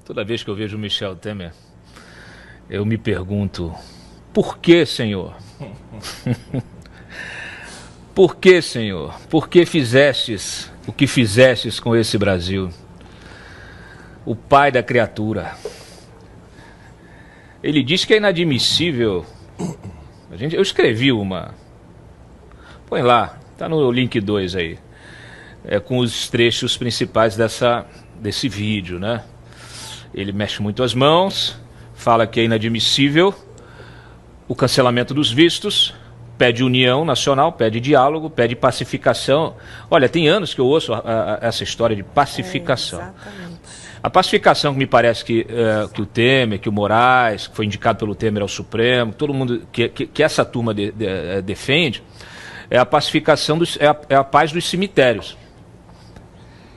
Toda vez que eu vejo o Michel Temer, eu me pergunto, por que, Senhor? Por que, Senhor? Por que fizestes o que fizestes com esse Brasil? O pai da criatura. Ele diz que é inadmissível. Eu escrevi uma. Põe lá, tá no link 2 aí. Com os trechos principais desse vídeo, né? Ele mexe muito as mãos, fala que é inadmissível o cancelamento dos vistos, pede união nacional, pede diálogo, pede pacificação. Olha, tem anos que eu ouço essa história de pacificação. Exatamente. A pacificação que me parece que o Temer, que o Moraes, que foi indicado pelo Temer ao Supremo, todo mundo que essa turma defende, é a pacificação, é a paz dos cemitérios.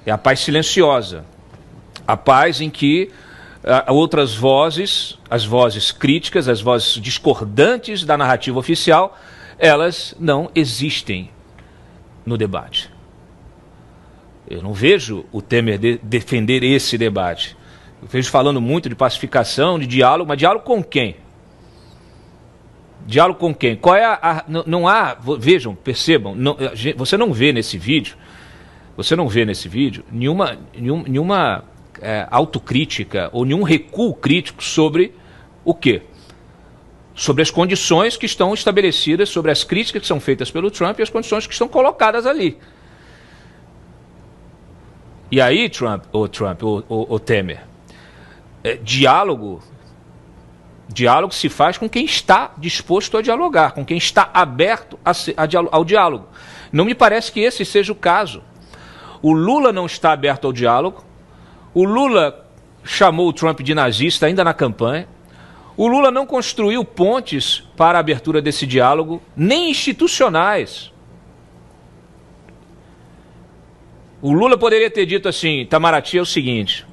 É a paz silenciosa. A paz em que outras vozes, as vozes críticas, as vozes discordantes da narrativa oficial, elas não existem no debate. Eu não vejo o Temer defender esse debate. Eu vejo falando muito de pacificação, de diálogo, mas diálogo com quem? Diálogo com quem? Qual é não há, vejam, percebam, você não vê nesse vídeo, nenhuma autocrítica ou nenhum recuo crítico sobre o quê? Sobre as condições que estão estabelecidas, sobre as críticas que são feitas pelo Trump e as condições que estão colocadas ali. E aí, Temer, diálogo se faz com quem está disposto a dialogar, com quem está aberto ao diálogo. Não me parece que esse seja o caso. O Lula não está aberto ao diálogo. O Lula chamou o Trump de nazista ainda na campanha. O Lula não construiu pontes para a abertura desse diálogo, nem institucionais. O Lula poderia ter dito assim, Itamaraty é o seguinte,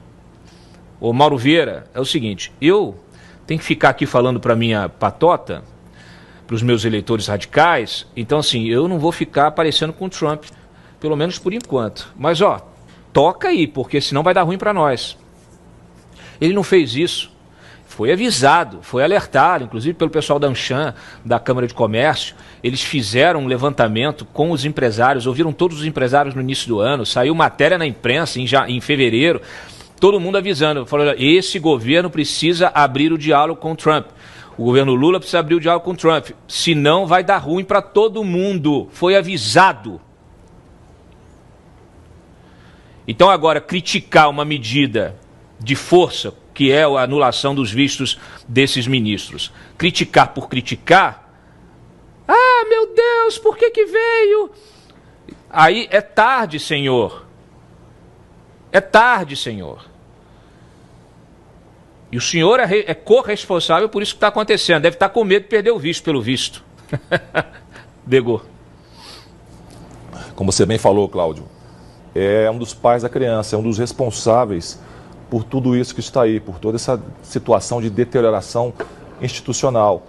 o Mauro Vieira é o seguinte, eu tenho que ficar aqui falando para minha patota, para os meus eleitores radicais, então assim, eu não vou ficar aparecendo com o Trump, pelo menos por enquanto. Mas toca aí, porque senão vai dar ruim para nós. Ele não fez isso. Foi avisado, foi alertado, inclusive pelo pessoal da Anshan, da Câmara de Comércio. Eles fizeram um levantamento com os empresários, ouviram todos os empresários no início do ano, saiu matéria na imprensa em fevereiro, todo mundo avisando, falou, esse governo precisa abrir o diálogo com o Trump. O governo Lula precisa abrir o diálogo com o Trump, senão vai dar ruim para todo mundo. Foi avisado. Então agora, criticar uma medida de força, que é a anulação dos vistos desses ministros. Criticar por criticar? Ah, meu Deus, por que veio? Aí é tarde, senhor. É tarde, senhor. E o senhor é corresponsável por isso que está acontecendo. Deve estar com medo de perder o visto, pelo visto. Degô. Como você bem falou, Cláudio, é um dos pais da criança, é um dos responsáveis por tudo isso que está aí, por toda essa situação de deterioração institucional.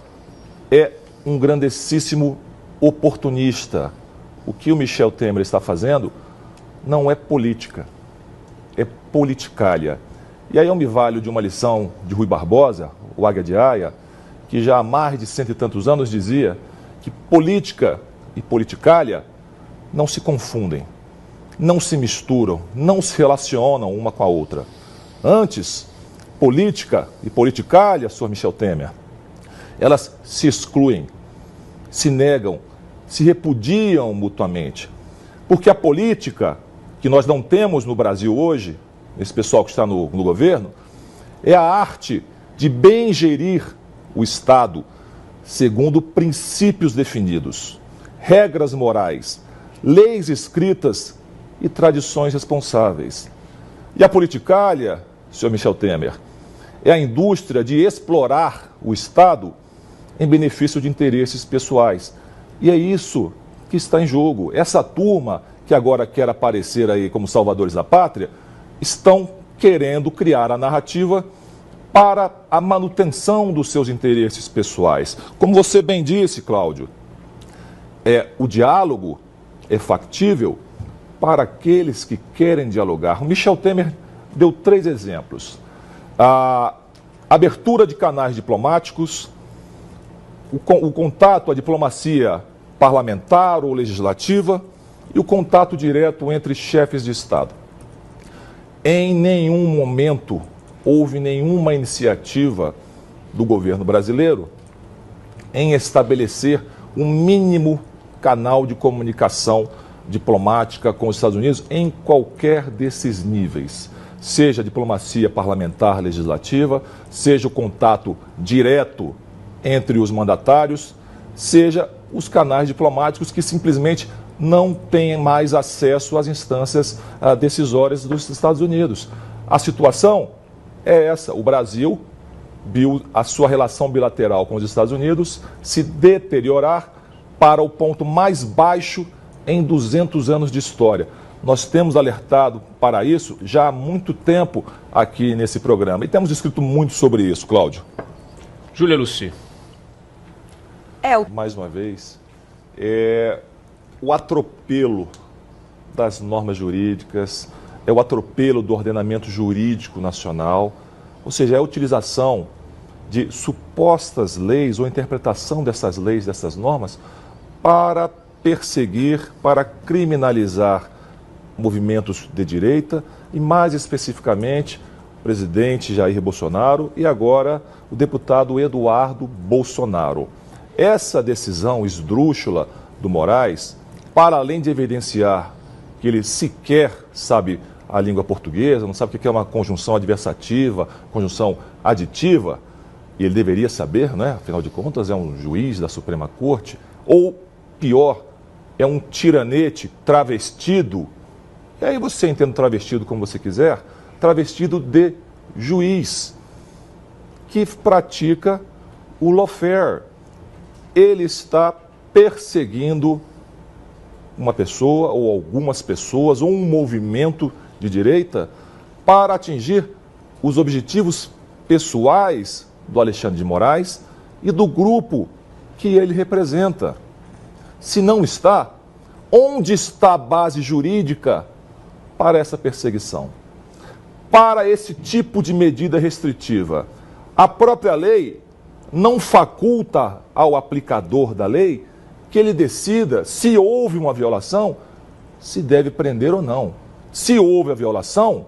É um grandessíssimo oportunista. O que o Michel Temer está fazendo não é política, é politicalha. E aí eu me valho de uma lição de Rui Barbosa, o Águia de Aia, que já há mais de 100 e tantos anos dizia que política e politicalha não se confundem, não se misturam, não se relacionam uma com a outra. Antes, política e politicalha, senhor Michel Temer, elas se excluem, se negam, se repudiam mutuamente. Porque a política que nós não temos no Brasil hoje, esse pessoal que está no governo, é a arte de bem gerir o Estado segundo princípios definidos, regras morais, leis escritas e tradições responsáveis. E a politicalha, senhor Michel Temer, é a indústria de explorar o Estado em benefício de interesses pessoais. E é isso que está em jogo. Essa turma que agora quer aparecer aí como salvadores da pátria, estão querendo criar a narrativa para a manutenção dos seus interesses pessoais. Como você bem disse, Cláudio, o diálogo é factível para aqueles que querem dialogar. O Michel Temer deu 3 exemplos. a abertura de canais diplomáticos, o contato, a diplomacia parlamentar ou legislativa e o contato direto entre chefes de Estado. Em nenhum momento houve nenhuma iniciativa do governo brasileiro em estabelecer um mínimo canal de comunicação diplomática com os Estados Unidos em qualquer desses níveis. Seja a diplomacia parlamentar legislativa, seja o contato direto entre os mandatários, seja os canais diplomáticos que simplesmente não têm mais acesso às instâncias decisórias dos Estados Unidos. A situação é essa: o Brasil viu a sua relação bilateral com os Estados Unidos se deteriorar para o ponto mais baixo em 200 anos de história. Nós temos alertado para isso já há muito tempo aqui nesse programa e temos escrito muito sobre isso, Cláudio. Júlia Luci. Mais uma vez, o atropelo das normas jurídicas, é o atropelo do ordenamento jurídico nacional, ou seja, é a utilização de supostas leis ou interpretação dessas leis, dessas normas, para perseguir, para criminalizar movimentos de direita e, mais especificamente, o presidente Jair Bolsonaro e agora o deputado Eduardo Bolsonaro. Essa decisão esdrúxula do Moraes, para além de evidenciar que ele sequer sabe a língua portuguesa, não sabe o que é uma conjunção adversativa, conjunção aditiva, e ele deveria saber, né? Afinal de contas, é um juiz da Suprema Corte, ou pior, é um tiranete travestido, e aí você entende travestido como você quiser, travestido de juiz, que pratica o lawfare. Ele está perseguindo uma pessoa ou algumas pessoas ou um movimento de direita para atingir os objetivos pessoais do Alexandre de Moraes e do grupo que ele representa. Se não está, onde está a base jurídica para essa perseguição? Para esse tipo de medida restritiva? A própria lei não faculta ao aplicador da lei que ele decida se houve uma violação, se deve prender ou não. Se houve a violação,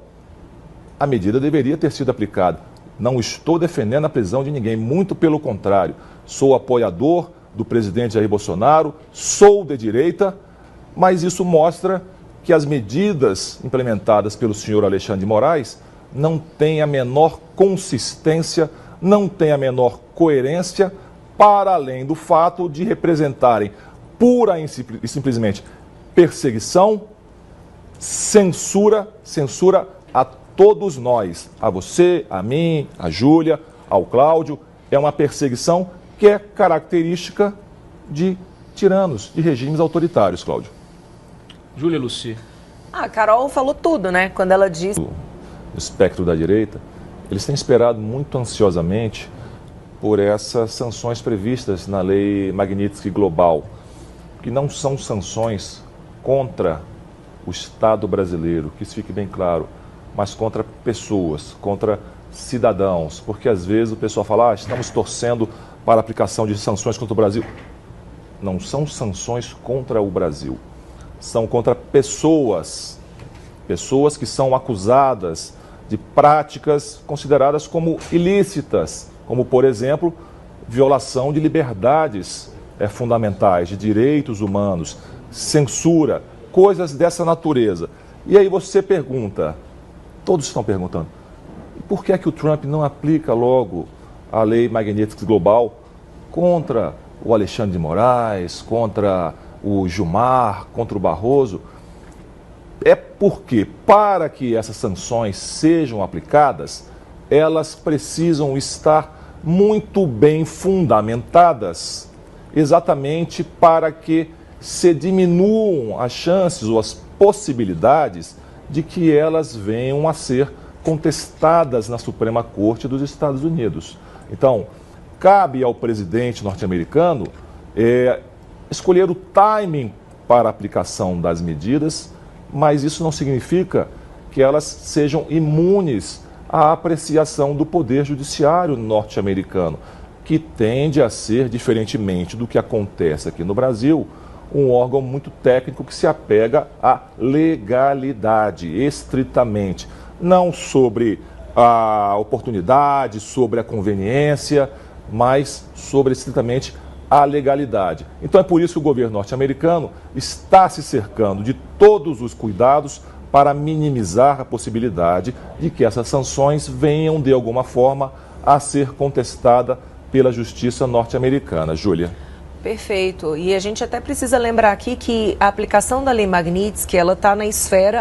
a medida deveria ter sido aplicada. Não estou defendendo a prisão de ninguém, muito pelo contrário. Sou apoiador do presidente Jair Bolsonaro, sou de direita, mas isso mostra que as medidas implementadas pelo senhor Alexandre de Moraes não têm a menor consistência, não têm a menor coerência, para além do fato de representarem pura e simplesmente perseguição, censura a todos nós, a você, a mim, a Júlia, ao Cláudio. É uma perseguição que é característica de tiranos, de regimes autoritários, Cláudio. Júlia Luci. A Carol falou tudo, né? Quando ela disse... No espectro da direita, eles têm esperado muito ansiosamente por essas sanções previstas na lei Magnitsky Global, que não são sanções contra o Estado brasileiro, que isso fique bem claro, mas contra pessoas, contra cidadãos, porque às vezes o pessoal fala, estamos torcendo para a aplicação de sanções contra o Brasil. Não são sanções contra o Brasil, são contra pessoas que são acusadas de práticas consideradas como ilícitas, como, por exemplo, violação de liberdades fundamentais, de direitos humanos, censura, coisas dessa natureza. E aí você pergunta, todos estão perguntando, por que é que o Trump não aplica logo a lei Magnitsky Global contra o Alexandre de Moraes, contra o Gilmar, contra o Barroso? É porque, para que essas sanções sejam aplicadas, elas precisam estar muito bem fundamentadas, exatamente para que se diminuam as chances ou as possibilidades de que elas venham a ser contestadas na Suprema Corte dos Estados Unidos. Então, cabe ao presidente norte-americano escolher o timing para a aplicação das medidas, mas isso não significa que elas sejam imunes a apreciação do poder judiciário norte-americano, que tende a ser, diferentemente do que acontece aqui no Brasil, um órgão muito técnico que se apega à legalidade, estritamente, não sobre a oportunidade, sobre a conveniência, mas sobre estritamente a legalidade. Então é por isso que o governo norte-americano está se cercando de todos os cuidados para minimizar a possibilidade de que essas sanções venham, de alguma forma, a ser contestada pela justiça norte-americana. Júlia. Perfeito. E a gente até precisa lembrar aqui que a aplicação da Lei Magnitsky, ela está na esfera